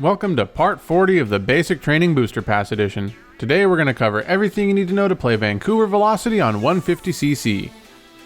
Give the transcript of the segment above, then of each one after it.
Welcome to part 40 of the Basic Training Booster Pass Edition. Today we're going to cover everything you need to know to play Vancouver Velocity on 150cc.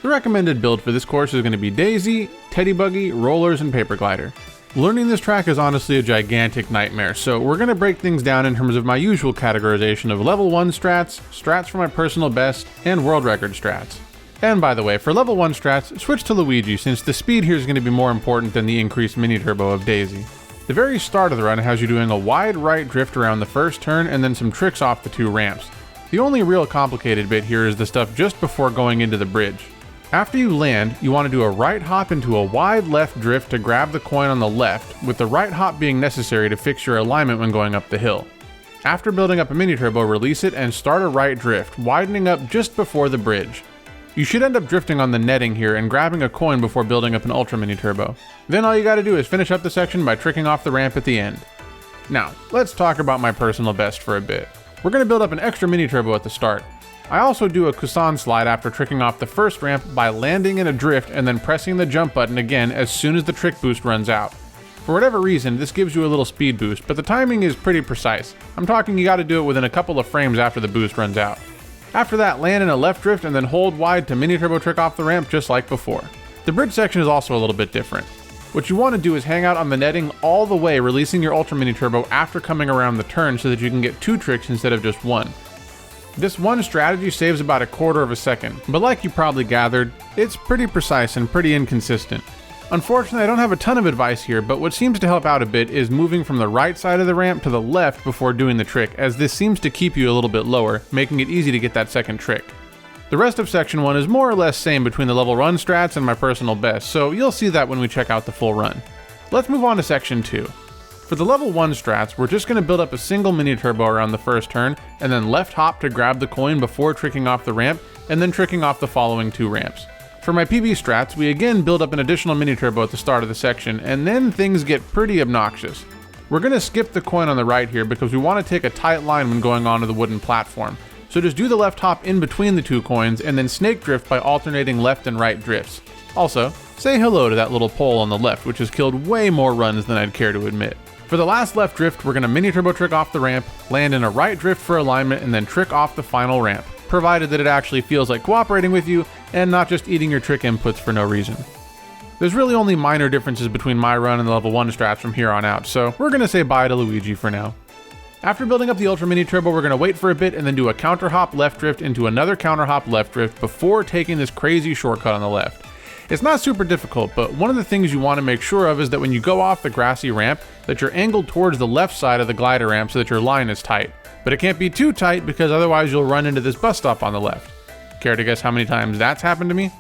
The recommended build for this course is going to be Daisy, Teddy Buggy, Rollers, and Paper Glider. Learning this track is honestly a gigantic nightmare, so we're going to break things down in terms of my usual categorization of level 1 strats, strats for my personal best, and world record strats. And by the way, for level 1 strats, switch to Luigi since the speed here is going to be more important than the increased mini turbo of Daisy. The very start of the run has you doing a wide right drift around the first turn and then some tricks off the two ramps. The only real complicated bit here is the stuff just before going into the bridge. After you land, you want to do a right hop into a wide left drift to grab the coin on the left, with the right hop being necessary to fix your alignment when going up the hill. After building up a mini turbo, release it and start a right drift, widening up just before the bridge. You should end up drifting on the netting here and grabbing a coin before building up an ultra mini turbo. Then all you gotta do is finish up the section by tricking off the ramp at the end. Now, let's talk about my personal best for a bit. We're gonna build up an extra mini turbo at the start. I also do a Kusan slide after tricking off the first ramp by landing in a drift and then pressing the jump button again as soon as the trick boost runs out. For whatever reason, this gives you a little speed boost, but the timing is pretty precise. I'm talking you gotta do it within a couple of frames after the boost runs out. After that, land in a left drift and then hold wide to mini turbo trick off the ramp just like before. The bridge section is also a little bit different. What you want to do is hang out on the netting all the way, releasing your ultra mini turbo after coming around the turn so that you can get 2 tricks instead of just 1. This one strategy saves about a quarter of a second, but like you probably gathered, it's pretty precise and pretty inconsistent. Unfortunately, I don't have a ton of advice here, but what seems to help out a bit is moving from the right side of the ramp to the left before doing the trick, as this seems to keep you a little bit lower, making it easy to get that second trick. The rest of section 1 is more or less same between the level 1 strats and my personal best, so you'll see that when we check out the full run. Let's move on to section 2. For the level 1 strats, we're just going to build up a single mini turbo around the first turn, and then left hop to grab the coin before tricking off the ramp, and then tricking off the following 2 ramps. For my PB strats, we again build up an additional mini turbo at the start of the section, and then things get pretty obnoxious. We're going to skip the coin on the right here because we want to take a tight line when going onto the wooden platform. So just do the left hop in between the 2 coins and then snake drift by alternating left and right drifts. Also, say hello to that little pole on the left, which has killed way more runs than I'd care to admit. For the last left drift, we're going to mini turbo trick off the ramp, land in a right drift for alignment, and then trick off the final ramp, provided that it actually feels like cooperating with you and not just eating your trick inputs for no reason. There's really only minor differences between my run and the level 1 strats from here on out, so we're going to say bye to Luigi for now. After building up the ultra mini turbo, we're going to wait for a bit and then do a counter hop left drift into another counter hop left drift before taking this crazy shortcut on the left. It's not super difficult, but one of the things you want to make sure of is that when you go off the grassy ramp, that you're angled towards the left side of the glider ramp so that your line is tight. But it can't be too tight because otherwise you'll run into this bus stop on the left. Care to guess how many times that's happened to me?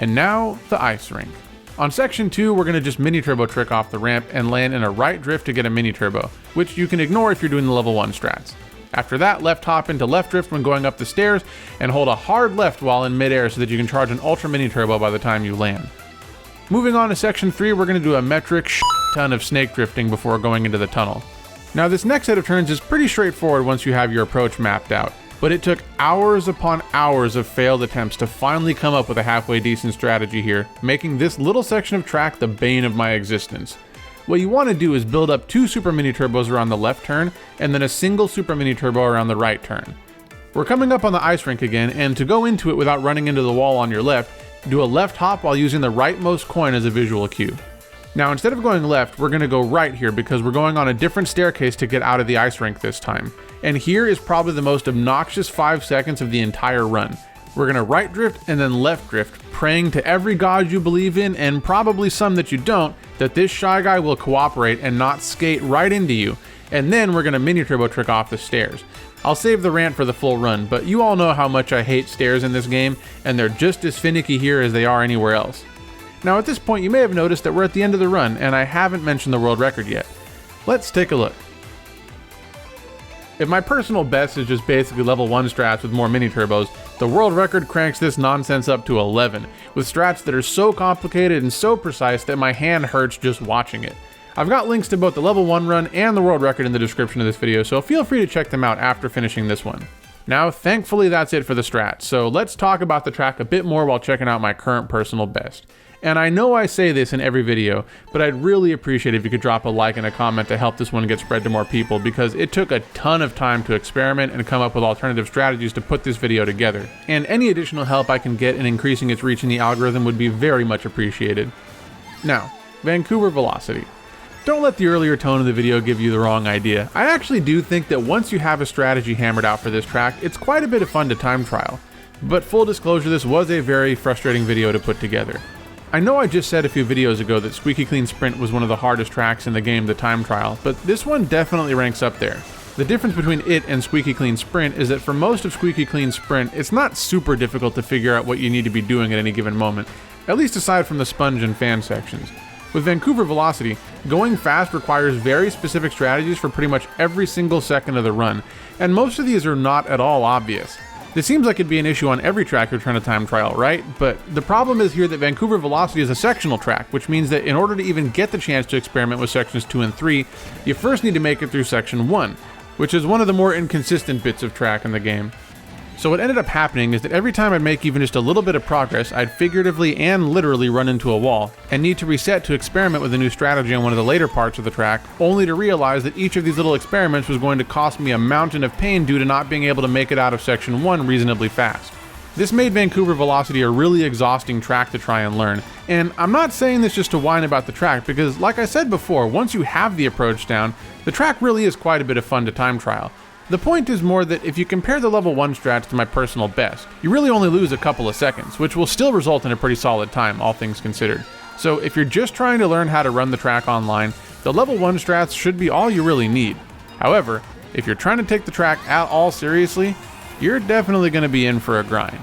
And now, the ice rink. On section 2, we're going to just mini turbo trick off the ramp and land in a right drift to get a mini turbo, which you can ignore if you're doing the level 1 strats. After that, left hop into left drift when going up the stairs and hold a hard left while in midair so that you can charge an ultra mini turbo by the time you land. Moving on to section 3, we're going to do a metric ton of snake drifting before going into the tunnel. Now this next set of turns is pretty straightforward once you have your approach mapped out, but it took hours upon hours of failed attempts to finally come up with a halfway decent strategy here, making this little section of track the bane of my existence. What you want to do is build up 2 super mini turbos around the left turn, and then a single super mini turbo around the right turn. We're coming up on the ice rink again, and to go into it without running into the wall on your left, do a left hop while using the rightmost coin as a visual cue. Now instead of going left, we're going to go right here because we're going on a different staircase to get out of the ice rink this time. And here is probably the most obnoxious 5 seconds of the entire run. We're going to right drift and then left drift, praying to every god you believe in, and probably some that you don't, that this shy guy will cooperate and not skate right into you. And then we're going to mini turbo trick off the stairs. I'll save the rant for the full run, but you all know how much I hate stairs in this game, and they're just as finicky here as they are anywhere else. Now at this point you may have noticed that we're at the end of the run, and I haven't mentioned the world record yet. Let's take a look. If my personal best is just basically level 1 strats with more mini turbos, the world record cranks this nonsense up to 11, with strats that are so complicated and so precise that my hand hurts just watching it. I've got links to both the level 1 run and the world record in the description of this video, so feel free to check them out after finishing this one. Now, thankfully that's it for the strats, so let's talk about the track a bit more while checking out my current personal best. And I know I say this in every video, but I'd really appreciate if you could drop a like and a comment to help this one get spread to more people, because it took a ton of time to experiment and come up with alternative strategies to put this video together. And any additional help I can get in increasing its reach in the algorithm would be very much appreciated. Now, Vancouver Velocity. Don't let the earlier tone of the video give you the wrong idea. I actually do think that once you have a strategy hammered out for this track, it's quite a bit of fun to time trial. But full disclosure, this was a very frustrating video to put together. I know I just said a few videos ago that Squeaky Clean Sprint was one of the hardest tracks in the game to time trial, but this one definitely ranks up there. The difference between it and Squeaky Clean Sprint is that for most of Squeaky Clean Sprint, it's not super difficult to figure out what you need to be doing at any given moment, at least aside from the sponge and fan sections. With Vancouver Velocity, going fast requires very specific strategies for pretty much every single second of the run, and most of these are not at all obvious. This seems like it'd be an issue on every track you're trying to time trial, right? But the problem is here that Vancouver Velocity is a sectional track, which means that in order to even get the chance to experiment with sections 2 and 3, you first need to make it through section 1, which is one of the more inconsistent bits of track in the game. So what ended up happening is that every time I'd make even just a little bit of progress, I'd figuratively and literally run into a wall, and need to reset to experiment with a new strategy on one of the later parts of the track, only to realize that each of these little experiments was going to cost me a mountain of pain due to not being able to make it out of section 1 reasonably fast. This made Vancouver Velocity a really exhausting track to try and learn, and I'm not saying this just to whine about the track, because like I said before, once you have the approach down, the track really is quite a bit of fun to time trial. The point is more that if you compare the level 1 strats to my personal best, you really only lose a couple of seconds, which will still result in a pretty solid time, all things considered. So if you're just trying to learn how to run the track online, the level 1 strats should be all you really need. However, if you're trying to take the track at all seriously, you're definitely going to be in for a grind.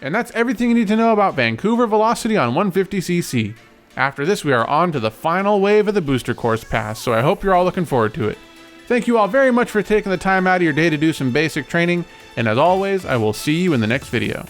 And that's everything you need to know about Vancouver Velocity on 150cc. After this, we are on to the final wave of the booster course pass, so I hope you're all looking forward to it. Thank you all very much for taking the time out of your day to do some basic training, and as always, I will see you in the next video.